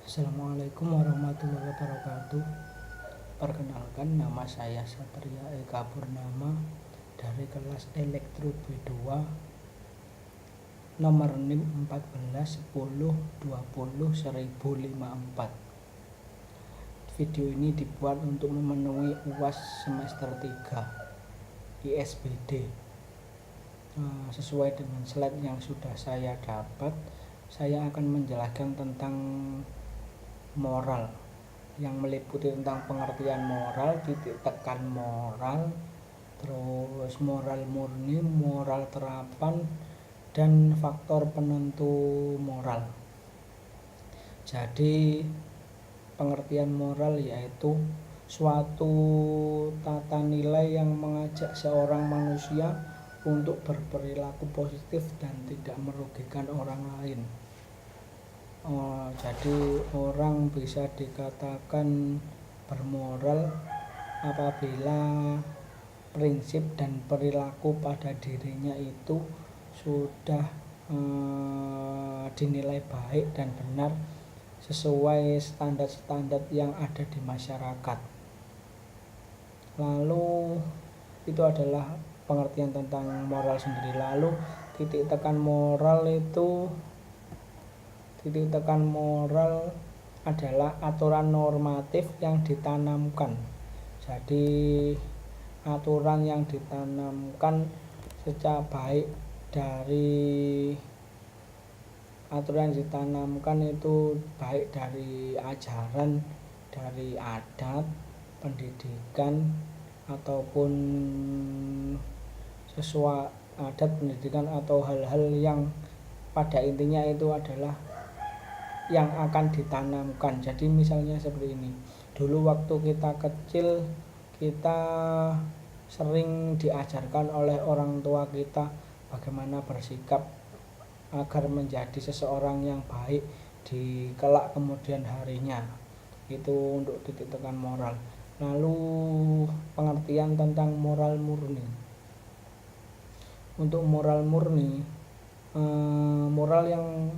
Assalamualaikum warahmatullahi wabarakatuh. Perkenalkan, nama saya Satria Eka Purnama dari kelas Elektro B2 nomor NIM 1410201054. Video ini dibuat untuk memenuhi UAS semester 3 ISBD. Sesuai dengan slide yang sudah saya dapat, saya akan menjelaskan tentang moral, yang meliputi tentang pengertian moral, titik tekan moral, terus moral murni, moral terapan, dan faktor penentu moral. Jadi pengertian moral yaitu suatu tata nilai yang mengajak seorang manusia untuk berperilaku positif dan tidak merugikan orang lain. Jadi orang bisa dikatakan bermoral apabila prinsip dan perilaku pada dirinya itu sudah dinilai baik dan benar sesuai standar-standar yang ada di masyarakat. Lalu itu adalah pengertian tentang moral sendiri. Lalu titik tekan moral adalah aturan normatif yang ditanamkan. Jadi aturan yang ditanamkan secara baik dari aturan yang ditanamkan itu baik dari ajaran, dari adat, pendidikan, ataupun sesuai adat, pendidikan, atau hal-hal yang pada intinya itu adalah yang akan ditanamkan. Jadi misalnya seperti ini, dulu waktu kita kecil kita sering diajarkan oleh orang tua kita bagaimana bersikap agar menjadi seseorang yang baik di kelak kemudian harinya. Itu untuk titik tekan moral. Lalu pengertian tentang moral murni. Untuk moral murni, moral yang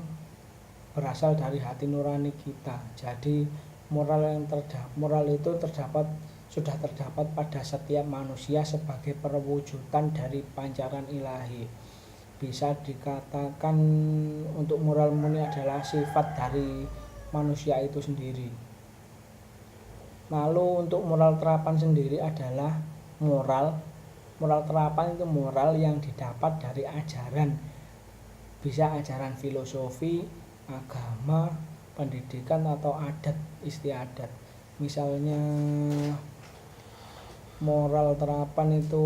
berasal dari hati nurani kita. Jadi moral itu sudah terdapat pada setiap manusia sebagai perwujudan dari pancaran ilahi. Bisa dikatakan untuk moral murni adalah sifat dari manusia itu sendiri. Lalu untuk moral terapan sendiri adalah moral terapan itu moral yang didapat dari ajaran. Bisa ajaran filosofi, agama, pendidikan, atau adat istiadat. Misalnya moral terapan itu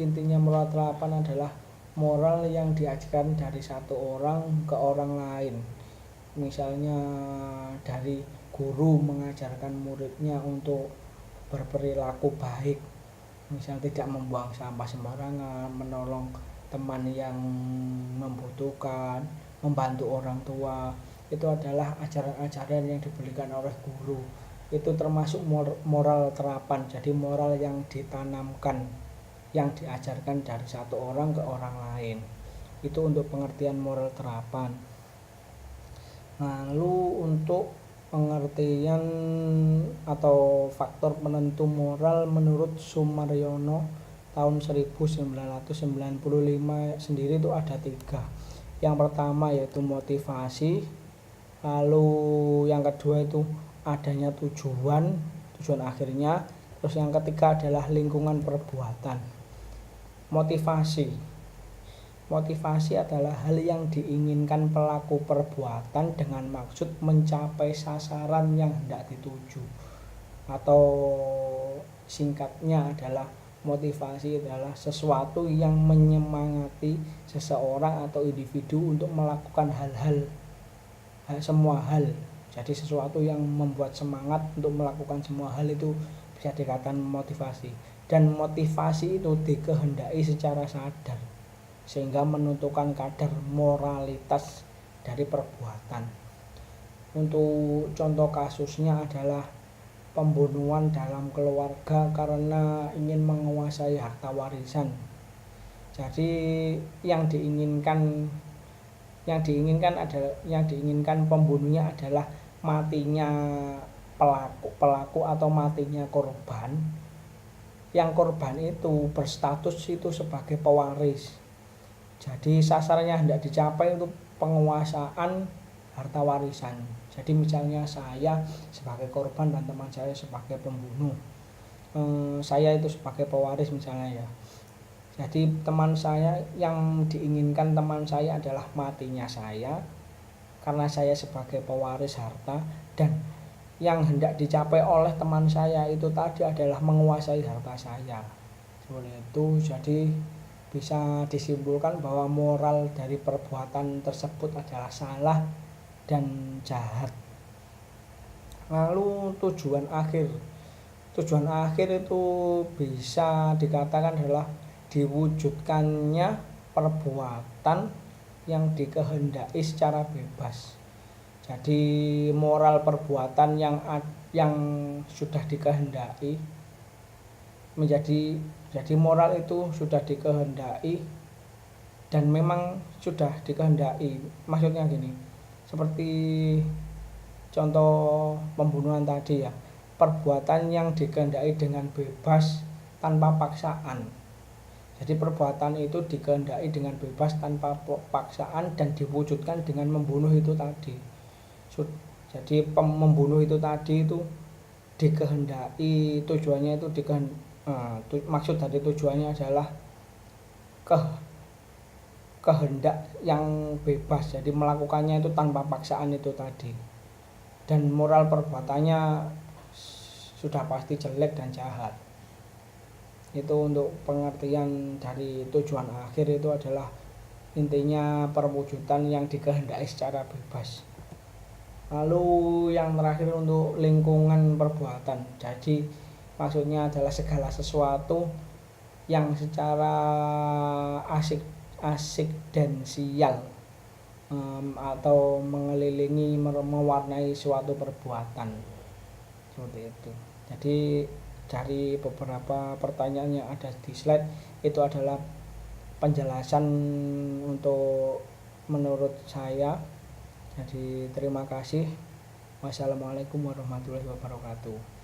intinya moral terapan adalah moral yang diajarkan dari satu orang ke orang lain. Misalnya dari guru mengajarkan muridnya untuk berperilaku baik, misal tidak membuang sampah sembarangan, menolong teman yang membutuhkan, membantu orang tua. Itu adalah ajaran-ajaran yang diberikan oleh guru. Itu termasuk moral terapan. Jadi moral yang ditanamkan, yang diajarkan dari satu orang ke orang lain. Itu untuk pengertian moral terapan. Lalu untuk pengertian atau faktor penentu moral menurut Sumaryono tahun 1995 sendiri itu ada 3. Yang pertama yaitu motivasi, lalu yang kedua itu adanya tujuan akhirnya, terus yang ketiga adalah lingkungan perbuatan. Motivasi adalah hal yang diinginkan pelaku perbuatan dengan maksud mencapai sasaran yang hendak dituju. Atau singkatnya adalah motivasi adalah sesuatu yang menyemangati seseorang atau individu untuk melakukan semua hal. Jadi sesuatu yang membuat semangat untuk melakukan semua hal itu bisa dikatakan motivasi. Dan motivasi itu dikehendaki secara sadar, sehingga menentukan kadar moralitas dari perbuatan. Untuk contoh kasusnya adalah pembunuhan dalam keluarga karena ingin menguasai harta warisan. Jadi yang diinginkan pembunuhnya adalah matinya pelaku atau matinya korban, yang korban itu berstatus itu sebagai pewaris. Jadi sasarannya hendak dicapai untuk penguasaan harta warisan. Jadi misalnya saya sebagai korban dan teman saya sebagai pembunuh, saya itu sebagai pewaris misalnya ya. Jadi teman saya, yang diinginkan teman saya adalah matinya saya karena saya sebagai pewaris harta, dan yang hendak dicapai oleh teman saya itu tadi adalah menguasai harta saya. Seperti itu. Jadi bisa disimpulkan bahwa moral dari perbuatan tersebut adalah salah dan jahat. Lalu tujuan akhir itu bisa dikatakan adalah diwujudkannya perbuatan yang dikehendaki secara bebas. Jadi moral perbuatan yang sudah dikehendaki jadi moral itu sudah dikehendaki dan memang sudah dikehendaki. Maksudnya gini, seperti contoh pembunuhan tadi ya, perbuatan yang dikehendaki dengan bebas tanpa paksaan. Jadi perbuatan itu dikehendaki dengan bebas tanpa paksaan dan diwujudkan dengan membunuh itu tadi. Jadi membunuh itu tadi itu dikehendaki, tujuannya itu maksud dari tujuannya adalah kehendak yang bebas. Jadi melakukannya itu tanpa paksaan itu tadi. Dan moral perbuatannya sudah pasti jelek dan jahat. Itu untuk pengertian dari tujuan akhir itu adalah intinya perwujudan yang dikehendaki secara bebas. Lalu yang terakhir untuk lingkungan perbuatan. Jadi maksudnya adalah segala sesuatu yang secara asidensial atau mengelilingi, mewarnai suatu perbuatan. Seperti itu. Jadi dari beberapa pertanyaan yang ada di slide itu adalah penjelasan untuk menurut saya. Jadi terima kasih. Wassalamualaikum warahmatullahi wabarakatuh.